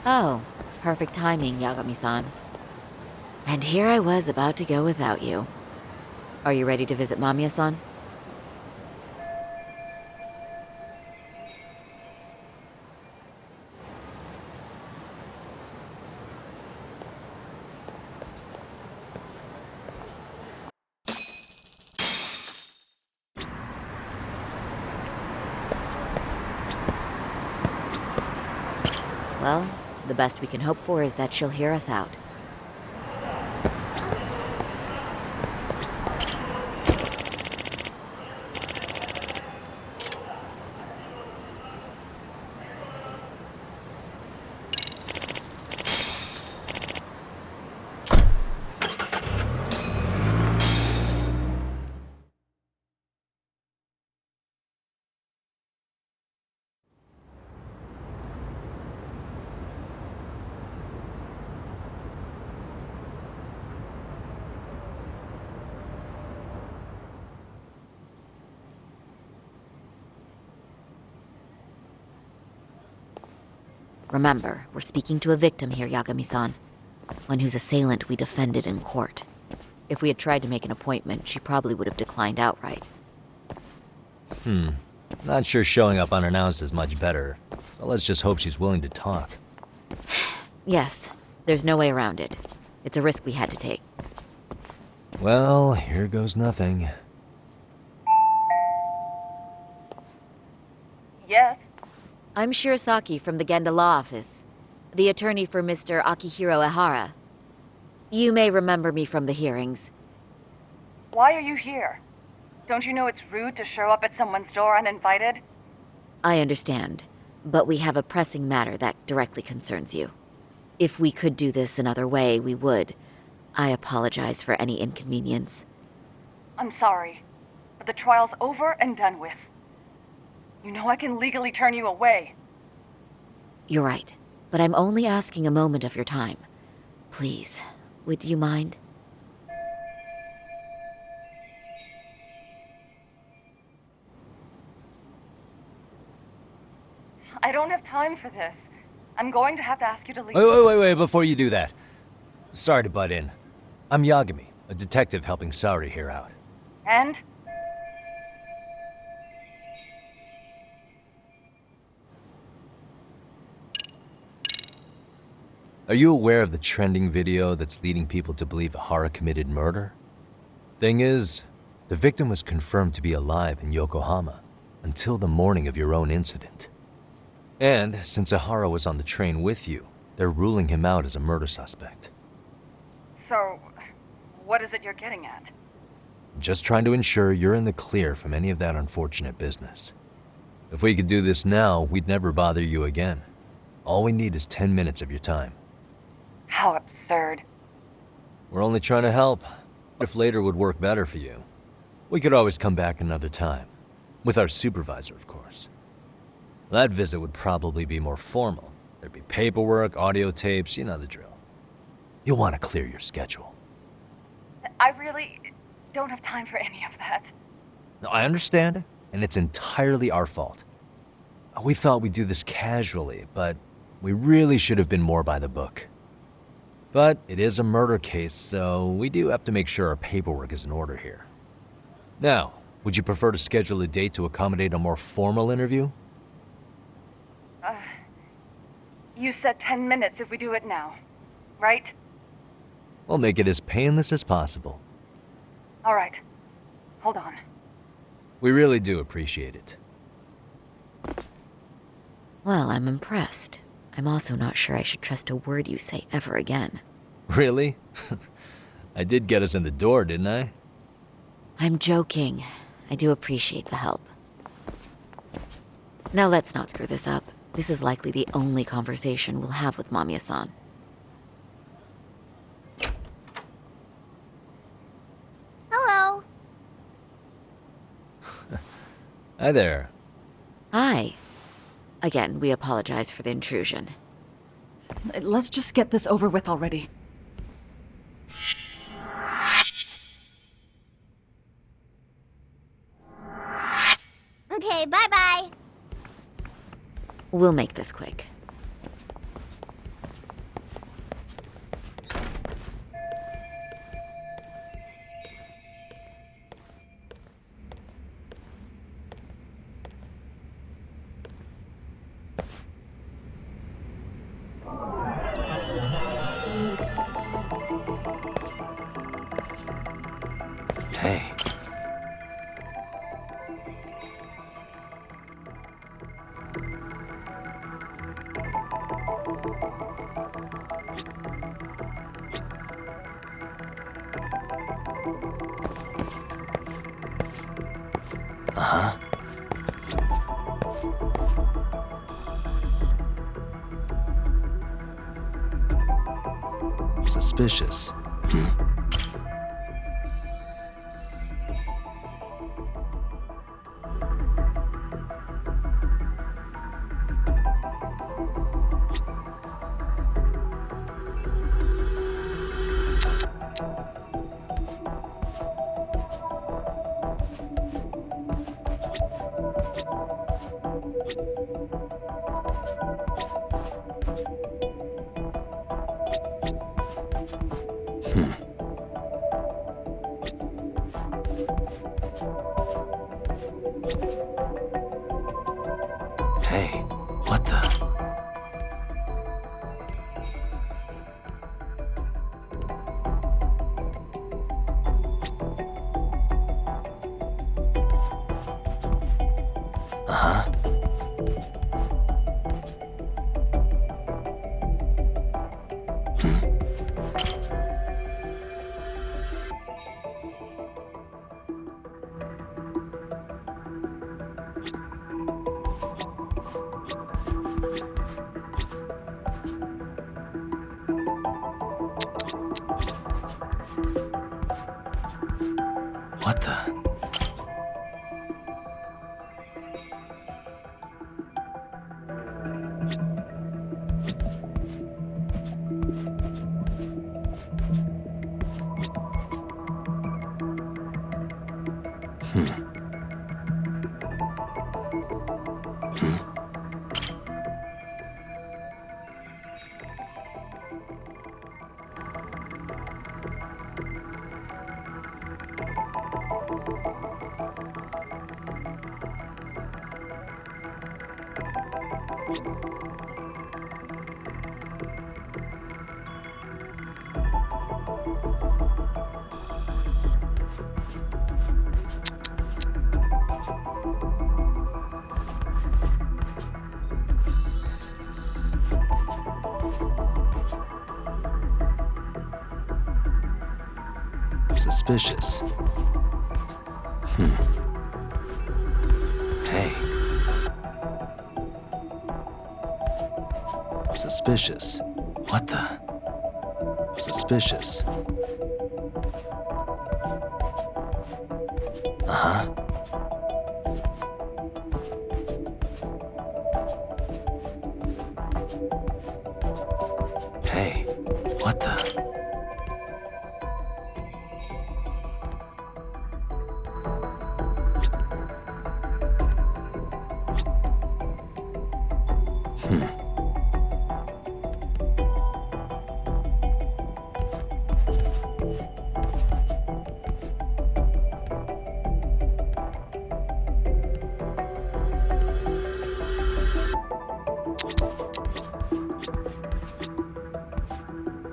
Oh, perfect timing, Yagami-san. And here I was about to go without you. Are you ready to visit Mamiya-san? Well, the best we can hope for is that she'll hear us out. Remember, we're speaking to a victim here, Yagami-san. One whose assailant we defended in court. If we had tried to make an appointment, she probably would have declined outright. Not sure showing up unannounced is much better, so let's just hope she's willing to talk. Yes, there's no way around it. It's a risk we had to take. Well, here goes nothing. Yes? I'm Shirasaki from the Genda Law Office, the attorney for Mr. Akihiro Ehara. You may remember me from the hearings. Why are you here? Don't you know it's rude to show up at someone's door uninvited? I understand, but we have a pressing matter that directly concerns you. If we could do this another way, we would. I apologize for any inconvenience. I'm sorry, but the trial's over and done with. You know I can legally turn you away. You're right, but I'm only asking a moment of your time. Please, would you mind? I don't have time for this. I'm going to have to ask you to leave. Wait, before you do that. Sorry to butt in. I'm Yagami, a detective helping Saori here out. And? Are you aware of the trending video that's leading people to believe Ehara committed murder? Thing is, the victim was confirmed to be alive in Yokohama until the morning of your own incident. And since Ehara was on the train with you, they're ruling him out as a murder suspect. So, what is it you're getting at? Just trying to ensure you're in the clear from any of that unfortunate business. If we could do this now, we'd never bother you again. All we need is 10 minutes of your time. How absurd. We're only trying to help. If later would work better for you, we could always come back another time. With our supervisor, of course. That visit would probably be more formal. There'd be paperwork, audio tapes, you know the drill. You'll want to clear your schedule. I really don't have time for any of that. No, I understand, and it's entirely our fault. We thought we'd do this casually, but we really should have been more by the book. But it is a murder case, so we do have to make sure our paperwork is in order here. Now, would you prefer to schedule a date to accommodate a more formal interview? You said 10 minutes if we do it now, right? We'll make it as painless as possible. All right. Hold on. We really do appreciate it. Well, I'm impressed. I'm also not sure I should trust a word you say ever again. Really? I did get us in the door, didn't I? I'm joking. I do appreciate the help. Now let's not screw this up. This is likely the only conversation we'll have with Mamiya-san. Hello. Hi there. Hi. Again, we apologize for the intrusion. Let's just get this over with already. Okay, bye-bye. We'll make this quick. Uh-huh. Suspicious. Hey, what the? Uh-huh. What the? Suspicious. Hey. Suspicious. What the? Suspicious. Uh-huh. Hey, what the?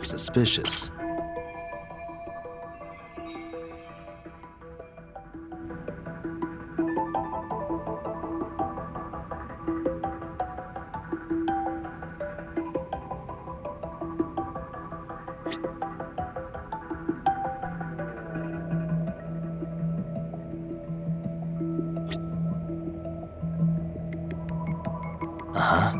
Suspicious. Uh-huh.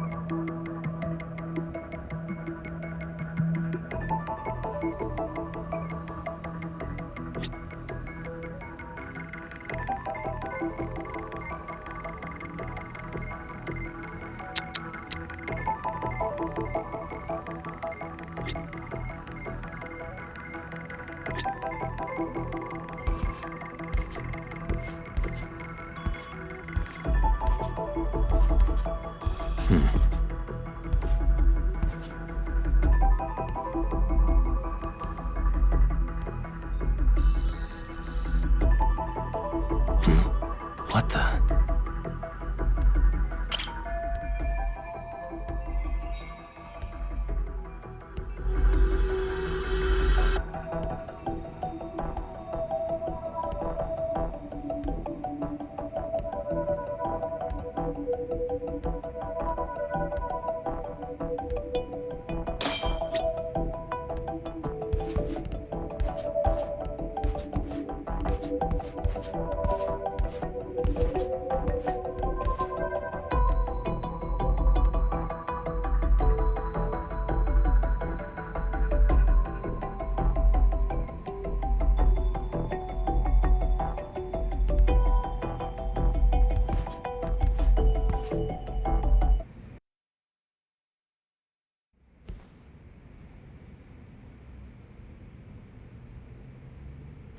What the?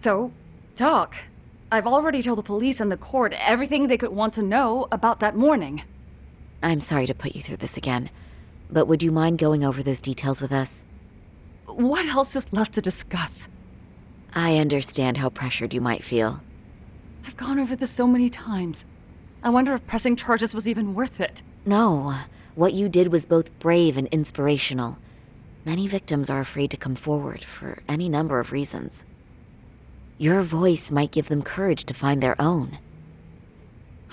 So, talk. I've already told the police and the court everything they could want to know about that morning. I'm sorry to put you through this again, but would you mind going over those details with us? What else is left to discuss? I understand how pressured you might feel. I've gone over this so many times. I wonder if pressing charges was even worth it. No, what you did was both brave and inspirational. Many victims are afraid to come forward for any number of reasons. Your voice might give them courage to find their own.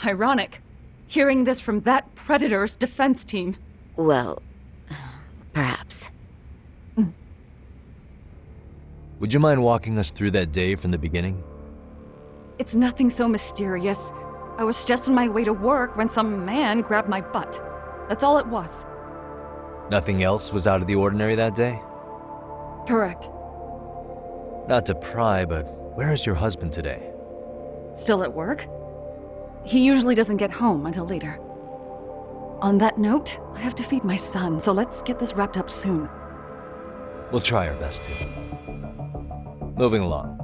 Ironic. Hearing this from that predator's defense team. Well, perhaps. Would you mind walking us through that day from the beginning? It's nothing so mysterious. I was just on my way to work when some man grabbed my butt. That's all it was. Nothing else was out of the ordinary that day? Correct. Not to pry, but where is your husband today? Still at work? He usually doesn't get home until later. On that note, I have to feed my son, so let's get this wrapped up soon. We'll try our best to. Moving along.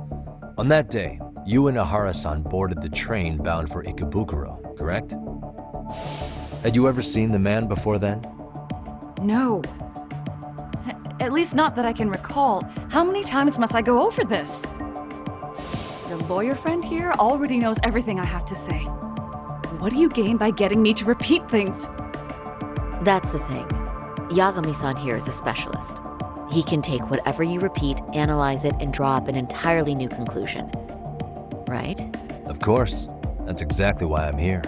On that day, you and Ahara-san boarded the train bound for Ikebukuro, correct? Had you ever seen the man before then? No. At least not that I can recall. How many times must I go over this? Your lawyer friend here already knows everything I have to say. What do you gain by getting me to repeat things? That's the thing. Yagami-san here is a specialist. He can take whatever you repeat, analyze it, and draw up an entirely new conclusion. Right? Of course. That's exactly why I'm here.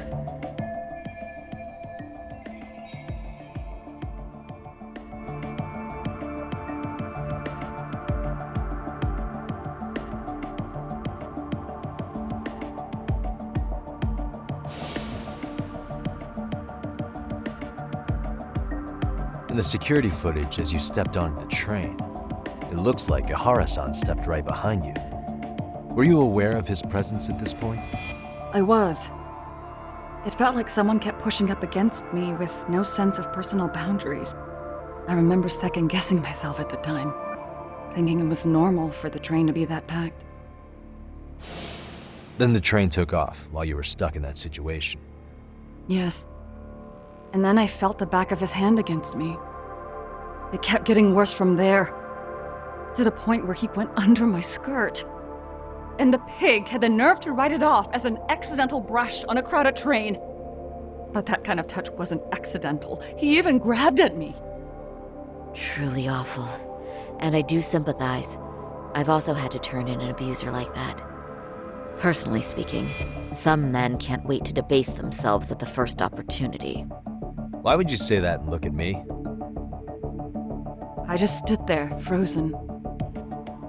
In the security footage as you stepped onto the train, it looks like Ahara-san stepped right behind you. Were you aware of his presence at this point? I was. It felt like someone kept pushing up against me with no sense of personal boundaries. I remember second-guessing myself at the time, thinking it was normal for the train to be that packed. Then the train took off while you were stuck in that situation. Yes. And then I felt the back of his hand against me. It kept getting worse from there, to the point where he went under my skirt. And the pig had the nerve to write it off as an accidental brush on a crowded train. But that kind of touch wasn't accidental. He even grabbed at me. Truly awful. And I do sympathize. I've also had to turn in an abuser like that. Personally speaking, some men can't wait to debase themselves at the first opportunity. Why would you say that and look at me? I just stood there, frozen.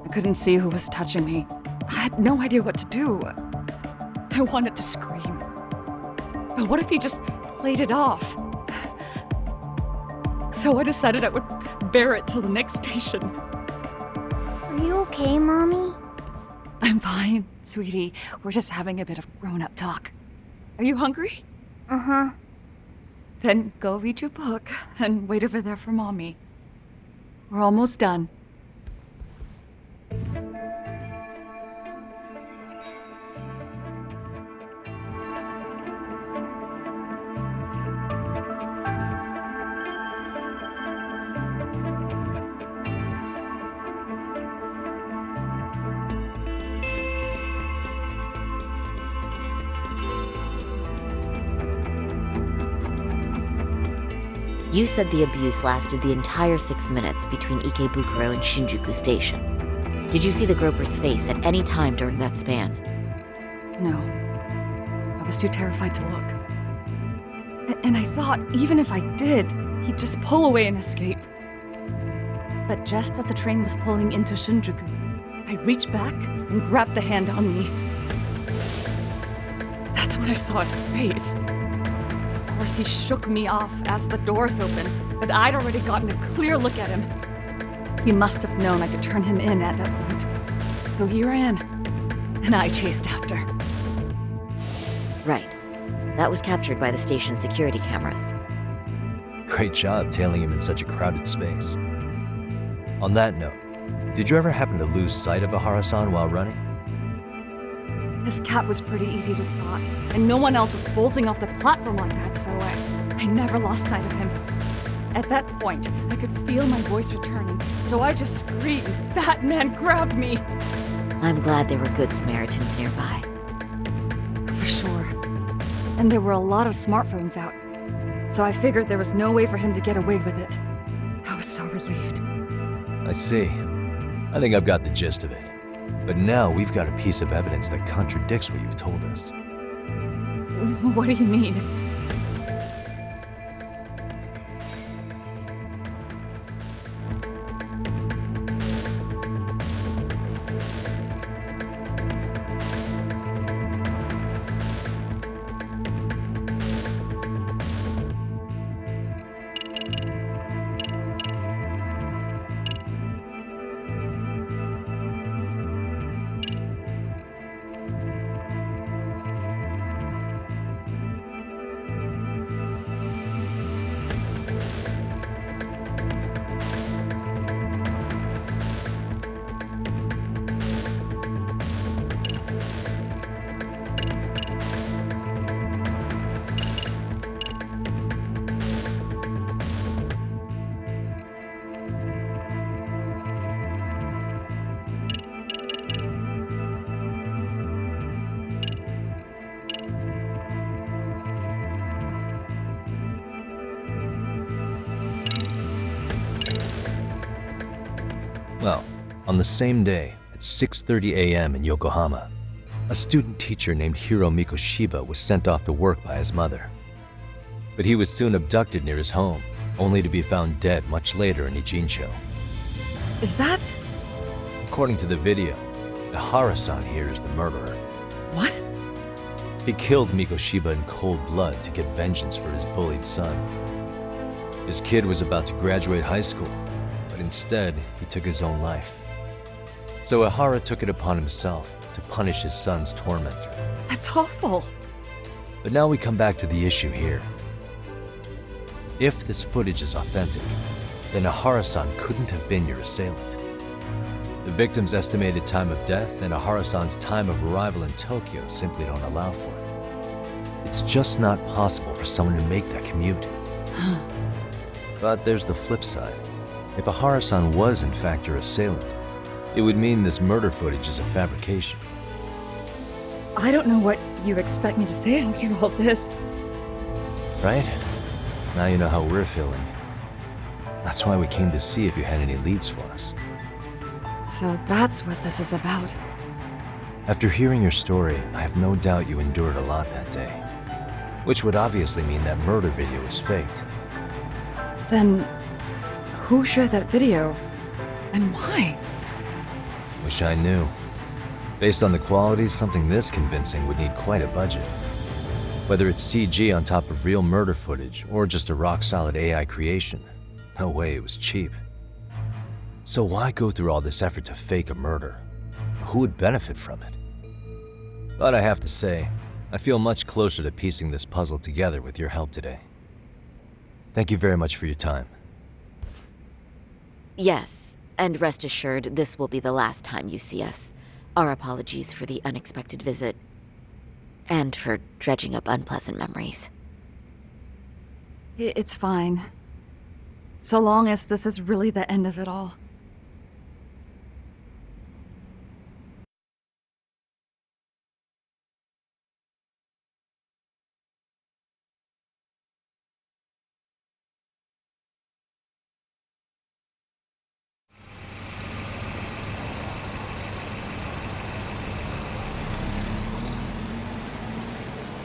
I couldn't see who was touching me. I had no idea what to do. I wanted to scream. But what if he just played it off? So I decided I would bear it till the next station. Are you okay, Mommy? I'm fine, sweetie. We're just having a bit of grown-up talk. Are you hungry? Uh-huh. Then go read your book and wait over there for Mommy. We're almost done. You said the abuse lasted the entire 6 minutes between Ikebukuro and Shinjuku Station. Did you see the groper's face at any time during that span? No. I was too terrified to look. And I thought, even if I did, he'd just pull away and escape. But just as the train was pulling into Shinjuku, I reached back and grabbed the hand on me. That's when I saw his face. Of course, he shook me off as the doors opened, but I'd already gotten a clear look at him. He must have known I could turn him in at that point. So he ran, and I chased after. Right. That was captured by the station's security cameras. Great job tailing him in such a crowded space. On that note, did you ever happen to lose sight of Ahara-san while running? His cap was pretty easy to spot, and no one else was bolting off the platform like that, so I never lost sight of him. At that point, I could feel my voice returning, so I just screamed, "That man grabbed me!" I'm glad there were good Samaritans nearby. For sure. And there were a lot of smartphones out, so I figured there was no way for him to get away with it. I was so relieved. I see. I think I've got the gist of it. But now we've got a piece of evidence that contradicts what you've told us. What do you mean? Well, on the same day, at 6:30 a.m. in Yokohama, a student teacher named Hiro Mikoshiba was sent off to work by his mother. But he was soon abducted near his home, only to be found dead much later in Ijincho. Is that... According to the video, Ihara-san here is the murderer. what? He killed Mikoshiba in cold blood to get vengeance for his bullied son. His kid was about to graduate high school, but instead, he took his own life. So Ihara took it upon himself to punish his son's tormentor. That's awful. But now we come back to the issue here. If this footage is authentic, then Ihara-san couldn't have been your assailant. The victim's estimated time of death and Ihara-san's time of arrival in Tokyo simply don't allow for it. It's just not possible for someone to make that commute. But there's the flip side. If Ihara-san was in fact your assailant, it would mean this murder footage is a fabrication. I don't know what you expect me to say after all this. Right? Now you know how we're feeling. That's why we came to see if you had any leads for us. So that's what this is about. After hearing your story, I have no doubt you endured a lot that day. Which would obviously mean that murder video was faked. Then, who shared that video? And why? Wish I knew. Based on the quality, something this convincing would need quite a budget. Whether it's CG on top of real murder footage, or just a rock-solid AI creation, no way it was cheap. So why go through all this effort to fake a murder? Who would benefit from it? But I have to say, I feel much closer to piecing this puzzle together with your help today. Thank you very much for your time. Yes, and rest assured, this will be the last time you see us. Our apologies for the unexpected visit. And for dredging up unpleasant memories. It's fine. So long as this is really the end of it all.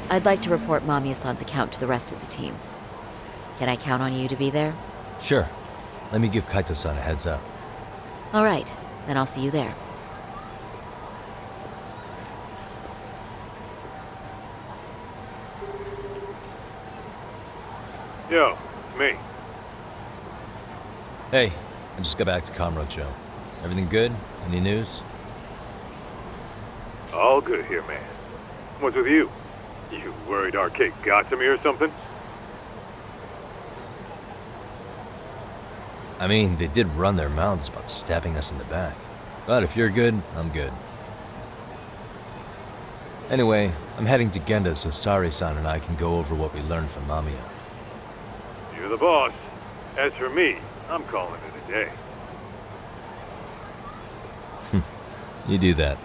I'd like to report Mamiya-san's account to the rest of the team. Can I count on you to be there? Sure. Let me give Kaito-san a heads up. All right, then I'll see you there. Yo, it's me. Hey, I just got back to Kamurocho. Everything good? Any news? All good here, man. What's with you? You worried Arcade got to me or something? I mean, they did run their mouths about stabbing us in the back. But if you're good, I'm good. Anyway, I'm heading to Genda so Sari-san and I can go over what we learned from Mamiya. You're the boss. As for me, I'm calling it a day. You do that.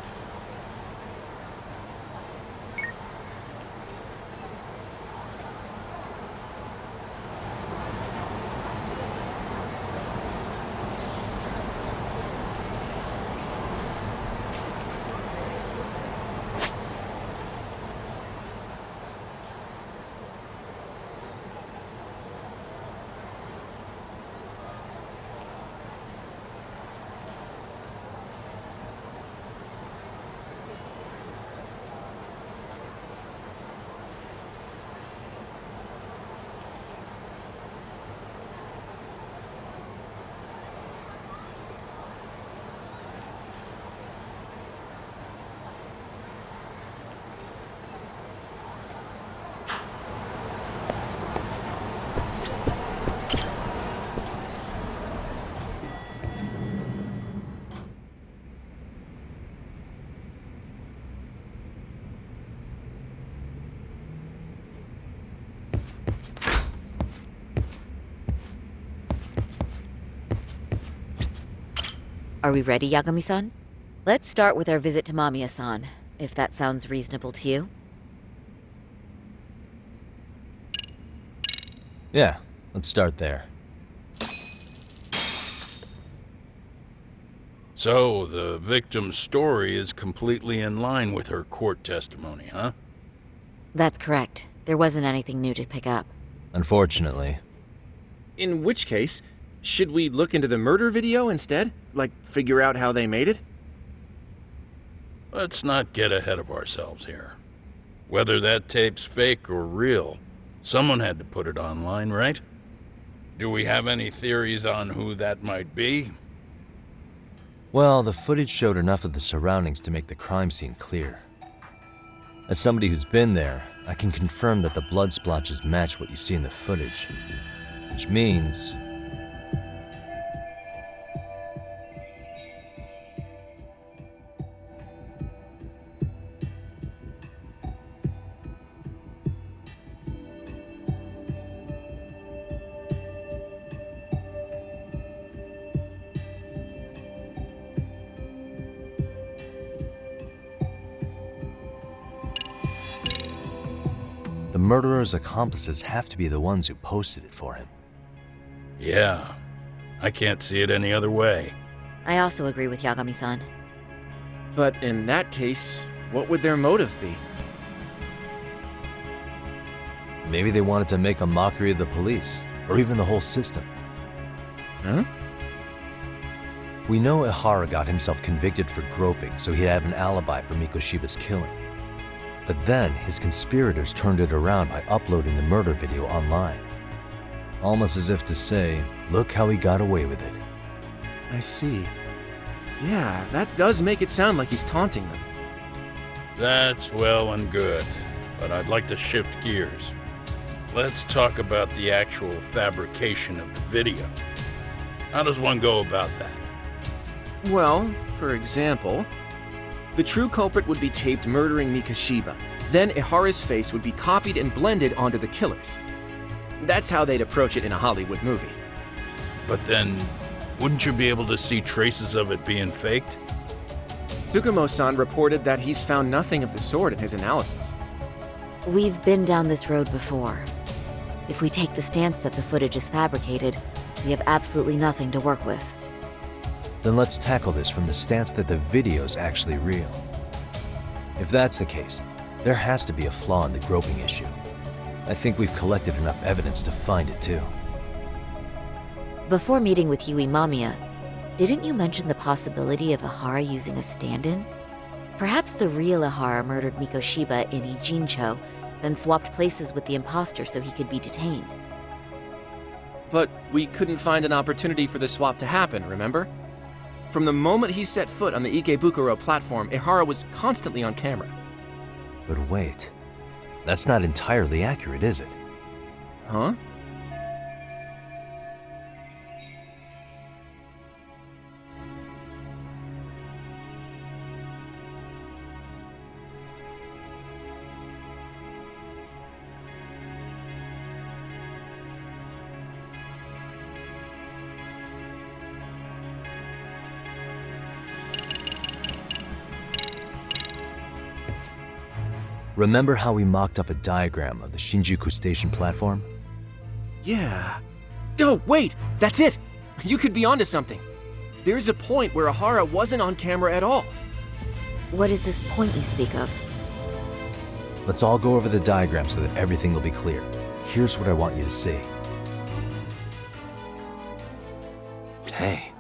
Are we ready, Yagami-san? Let's start with our visit to Mamiya-san, if that sounds reasonable to you. Yeah, let's start there. So, the victim's story is completely in line with her court testimony, huh? That's correct. There wasn't anything new to pick up. Unfortunately. In which case, should we look into the murder video instead? Like, figure out how they made it? Let's not get ahead of ourselves here. Whether that tape's fake or real, someone had to put it online, right? Do we have any theories on who that might be? Well, the footage showed enough of the surroundings to make the crime scene clear. As somebody who's been there, I can confirm that the blood splotches match what you see in the footage. Which means... the murderer's accomplices have to be the ones who posted it for him. Yeah, I can't see it any other way. I also agree with Yagami-san. But in that case, what would their motive be? Maybe they wanted to make a mockery of the police, or even the whole system. Huh? We know Ihara got himself convicted for groping, so he'd have an alibi for Mikoshiba's killing. But then, his conspirators turned it around by uploading the murder video online. Almost as if to say, look how he got away with it. I see. Yeah, that does make it sound like he's taunting them. That's well and good, but I'd like to shift gears. Let's talk about the actual fabrication of the video. How does one go about that? Well, for example, the true culprit would be taped murdering Mikoshiba. Then Ihara's face would be copied and blended onto the killers. That's how they'd approach it in a Hollywood movie. But then, wouldn't you be able to see traces of it being faked? Tsukumo-san reported that he's found nothing of the sort in his analysis. We've been down this road before. If we take the stance that the footage is fabricated, we have absolutely nothing to work with. Then let's tackle this from the stance that the video's actually real. If that's the case, there has to be a flaw in the groping issue. I think we've collected enough evidence to find it too. Before meeting with Yui Mamiya, didn't you mention the possibility of Ihara using a stand-in? Perhaps the real Ihara murdered Mikoshiba in Ijincho, then swapped places with the imposter so he could be detained. But we couldn't find an opportunity for the swap to happen, remember? From the moment he set foot on the Ikebukuro platform, Ihara was constantly on camera. But wait, that's not entirely accurate, is it? Huh? Remember how we mocked up a diagram of the Shinjuku station platform? Yeah. Oh, wait! That's it! You could be onto something. There's a point where Ahara wasn't on camera at all. What is this point you speak of? Let's all go over the diagram so that everything will be clear. Here's what I want you to see. Hey.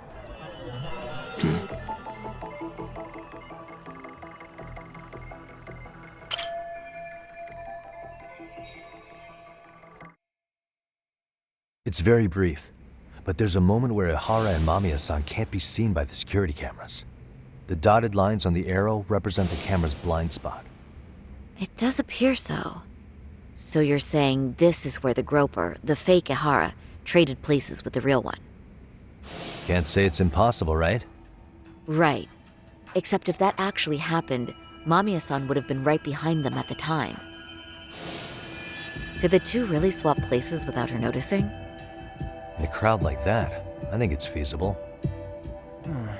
It's very brief, but there's a moment where Ihara and Mamiya-san can't be seen by the security cameras. The dotted lines on the arrow represent the camera's blind spot. It does appear so. So you're saying this is where the groper, the fake Ihara, traded places with the real one? Can't say it's impossible, right? Right. Except if that actually happened, Mamiya-san would have been right behind them at the time. Could the two really swap places without her noticing? In a crowd like that, I think it's feasible.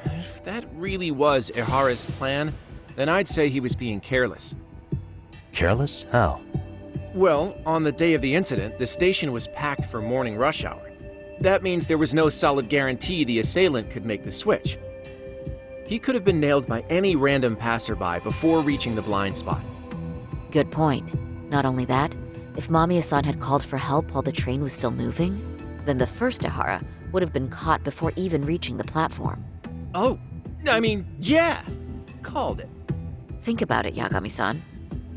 If that really was Ihara's plan, then I'd say he was being careless. Careless? How? Well, on the day of the incident, the station was packed for morning rush hour. That means there was no solid guarantee the assailant could make the switch. He could have been nailed by any random passerby before reaching the blind spot. Good point. Not only that, if Mamiya-san had called for help while the train was still moving, then the first Ihara would have been caught before even reaching the platform. Oh, I mean, yeah! Called it. Think about it, Yagami-san.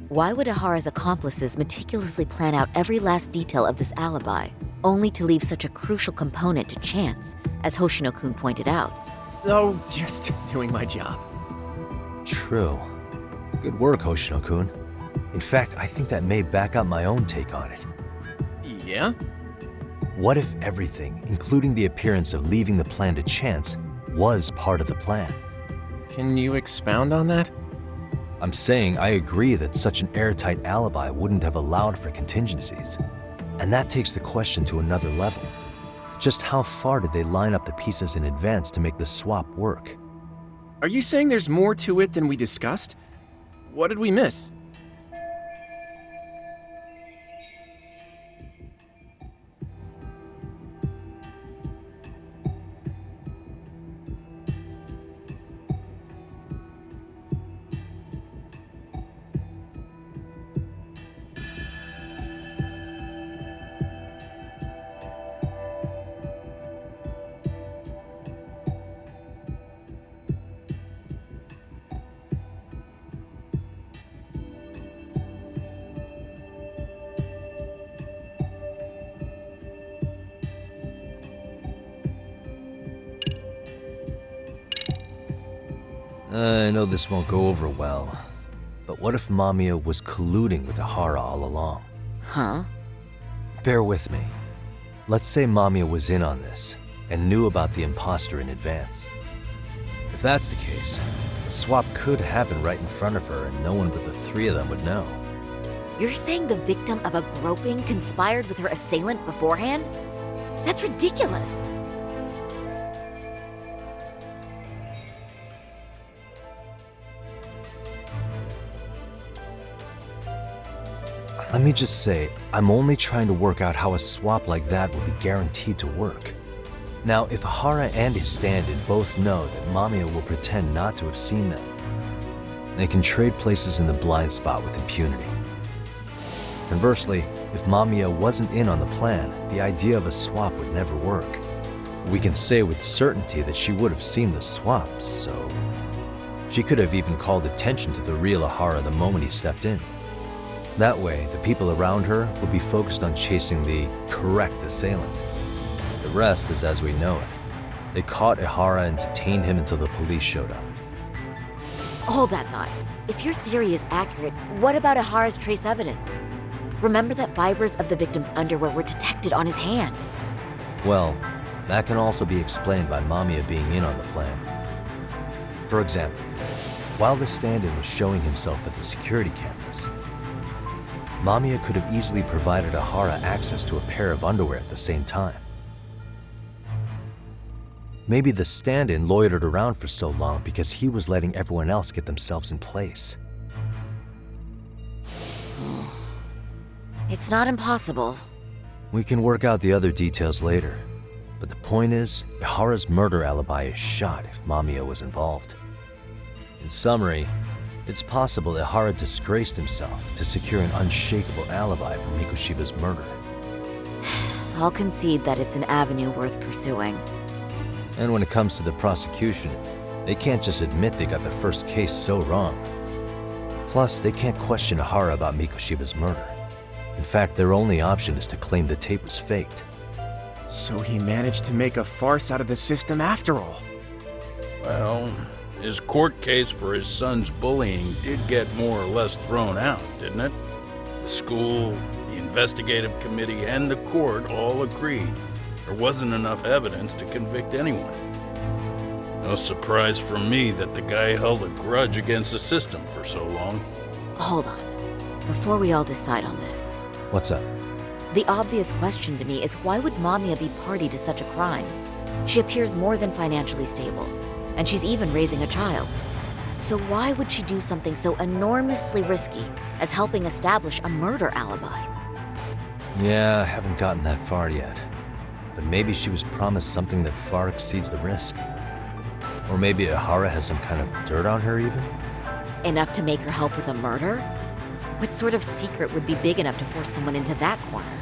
Why would Ihara's accomplices meticulously plan out every last detail of this alibi, only to leave such a crucial component to chance, as Hoshino-kun pointed out? Oh, just doing my job. True. Good work, Hoshino-kun. In fact, I think that may back up my own take on it. Yeah? What if everything, including the appearance of leaving the plan to chance, was part of the plan? Can you expound on that? I'm saying I agree that such an airtight alibi wouldn't have allowed for contingencies. And that takes the question to another level. Just how far did they line up the pieces in advance to make the swap work? Are you saying there's more to it than we discussed? What did we miss? I know this won't go over well, but what if Mamiya was colluding with Ihara all along? Huh? Bear with me. Let's say Mamiya was in on this and knew about the imposter in advance. If that's the case, the swap could happen right in front of her and no one but the three of them would know. You're saying the victim of a groping conspired with her assailant beforehand? That's ridiculous. Let me just say, I'm only trying to work out how a swap like that would be guaranteed to work. Now, if Ihara and his stand-in both know that Mamiya will pretend not to have seen them, they can trade places in the blind spot with impunity. Conversely, if Mamiya wasn't in on the plan, the idea of a swap would never work. We can say with certainty that she would have seen the swap, so... She could have even called attention to the real Ihara the moment he stepped in. That way, the people around her would be focused on chasing the correct assailant. The rest is as we know it. They caught Ihara and detained him until the police showed up. Hold that thought. If your theory is accurate, what about Ihara's trace evidence? Remember that fibers of the victim's underwear were detected on his hand. Well, that can also be explained by Mamiya being in on the plan. For example, while the stand-in was showing himself at the security cameras, Mamiya could have easily provided Ihara access to a pair of underwear at the same time. Maybe the stand-in loitered around for so long because he was letting everyone else get themselves in place. It's not impossible. We can work out the other details later. But the point is, Ihara's murder alibi is shot if Mamiya was involved. In summary, it's possible Ihara disgraced himself to secure an unshakable alibi for Mikoshiba's murder. I'll concede that it's an avenue worth pursuing. And when it comes to the prosecution, they can't just admit they got the first case so wrong. Plus, they can't question Ihara about Mikoshiba's murder. In fact, their only option is to claim the tape was faked. So he managed to make a farce out of the system after all. Well, his court case for his son's bullying did get more or less thrown out, didn't it? The school, the investigative committee, and the court all agreed there wasn't enough evidence to convict anyone. No surprise for me that the guy held a grudge against the system for so long. Hold on. Before we all decide on this, What's up? the obvious question to me is why would Mamiya be party to such a crime? She appears more than financially stable, and she's even raising a child. So why would she do something so enormously risky as helping establish a murder alibi? Yeah, I haven't gotten that far yet. But maybe she was promised something that far exceeds the risk. Or maybe Ihara has some kind of dirt on her even? Enough to make her help with a murder? What sort of secret would be big enough to force someone into that corner?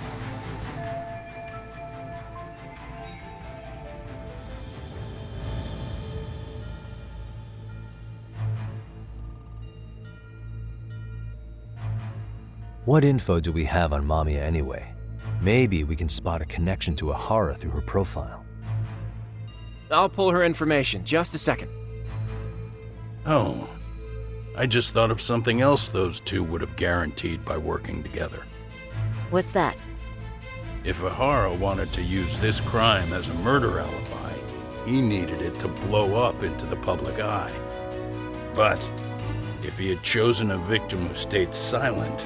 What info do we have on Mamiya anyway? Maybe we can spot a connection to Ihara through her profile. I'll pull her information. Just a second. Oh, I just thought of something else those two would have guaranteed by working together. What's that? If Ihara wanted to use this crime as a murder alibi, he needed it to blow up into the public eye. But if he had chosen a victim who stayed silent,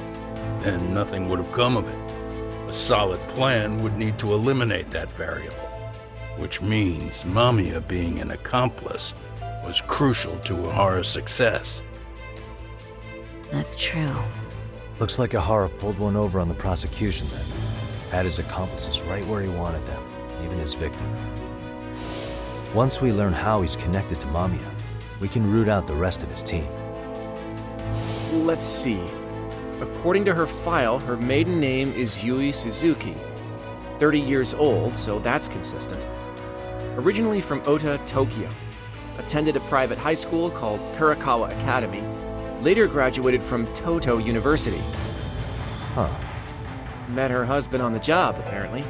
then nothing would have come of it. A solid plan would need to eliminate that variable, which means Mamiya being an accomplice was crucial to Ihara's success. That's true. Looks like Ihara pulled one over on the prosecution then. Had his accomplices right where he wanted them, even his victim. Once we learn how he's connected to Mamiya, we can root out the rest of his team. Let's see. According to her file, her maiden name is Yui Suzuki. 30 years old, so that's consistent. Originally from Ota, Tokyo. Attended a private high school called Kurakawa Academy. Later graduated from Toto University. Huh. Met her husband on the job, apparently.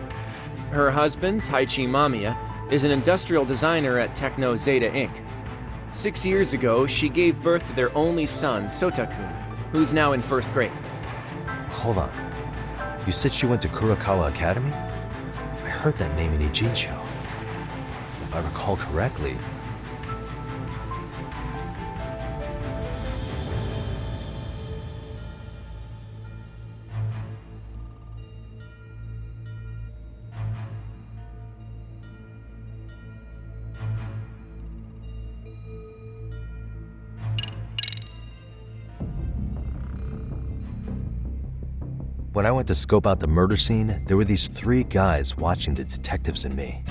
Her husband, Taichi Mamiya, is an industrial designer at Techno Zeta Inc. 6 years ago, she gave birth to their only son, Sotakun, who's now in first grade. Hold on. You said she went to Kurakawa Academy? I heard that name in Ijincho. If I recall correctly... When I went to scope out the murder scene, there were these 3 guys watching the detectives and me.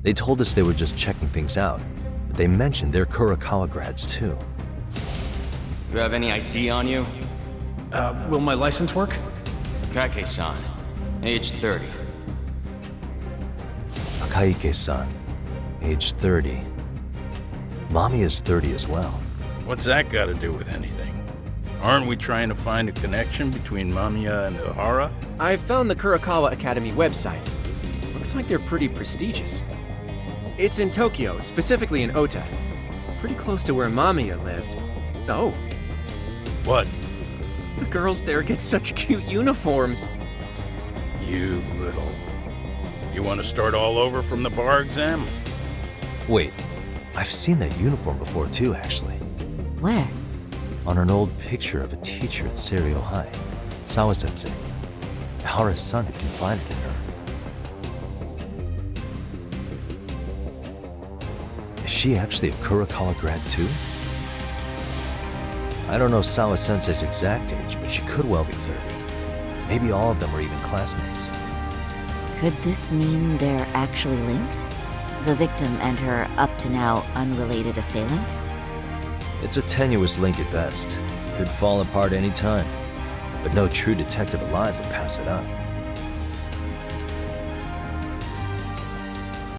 They told us they were just checking things out, but they mentioned they're Kurakawa grads too. You have any ID on you? Will my license work? Kake-san, age 30. Akaike-san, age 30. Mami is 30 as well. What's that got to do with anything? Aren't we trying to find a connection between Mamiya and Ihara? I found the Kurakawa Academy website. Looks like they're pretty prestigious. It's in Tokyo, specifically in Ota. Pretty close to where Mamiya lived. Oh, What? the girls there get such cute uniforms. You little... You want to start all over from the bar exam? Wait, I've seen that uniform before too, actually. Where? On an old picture of a teacher at Seiryo High, Sawa-sensei. Ihara's son had confided in her. Is she actually a Kurakawa grad too? I don't know Sawa-sensei's exact age, but she could well be 30. Maybe all of them were even classmates. Could this mean they're actually linked? The victim and her up-to-now unrelated assailant? It's a tenuous link at best. Could fall apart any time. But no true detective alive would pass it up.